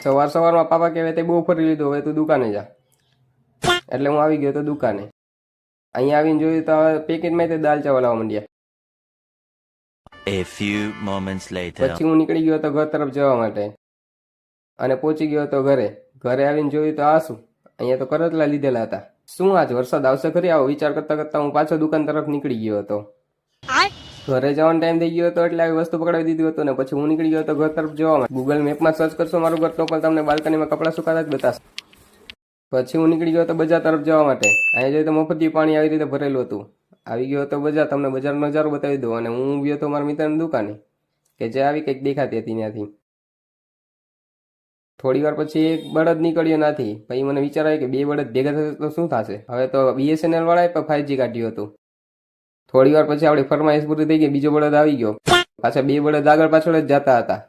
સવારમાં પાપા કહેવાય તે બહુ ફરી લીધું, હવે તું દુકાને જા. એટલે હું આવી ગયો તો દુકાને. અહીંયા આવીને જોયું તો પેકેટમાં તે દાલ ચાવલ આવવા માંડ્યા. A few moments later. પછી હું નીકળી ગયો હતો ઘર તરફ જવા માટે અને પહોંચી ગયો હતો ઘરે. ઘરે આવીને જોયું તો આ શું, અહીંયા તો કરતલા લીધેલા હતા. શું આજ વરસાદ આવશે ખરી, આવો વિચાર કરતા કરતા હું પાછો દુકાન તરફ નીકળી ગયો હતો. ઘરે જવાનો ટાઈમ થઈ ગયો હતો એટલે આવી વસ્તુ પકડાવી દીધી હતું ને પછી હું નીકળી ગયો હતો ઘર તરફ જવા માટે. ગૂગલ મેપમાં સર્ચ કરશો મારું ઘર તો પણ તમને બાલ્કનીમાં કપડાં સુકાતા જ બતાવશે. પછી હું નીકળી ગયો હતો બજાર તરફ જવા માટે. અહીંયા જોયું તો મફતી પાણી આવી રીતે ભરેલું હતું. આવી ગયો હતો બજાર, તમને બજારનો નજારો બતાવી દઉં. અને હું ગયો હતો મારા મિત્રની દુકાને કે જે આવી કંઈક દેખાતી હતી ત્યાંથી. થોડી વાર પછી એક બળદ નીકળ્યો નથી. પછી મને વિચાર આવ્યો કે બે બળદ ભેગા થશે તો શું થશે. હવે તો BSNL વાળાએ પણ 5G કાઢ્યું હતું. થોડી વાર પછી આપણી ફરમાઈશ પૂરી થઈ ગઈ, બીજો બળદ આવી ગયો. પાછા બે બળદ આગળ પાછળ જ જતા હતા.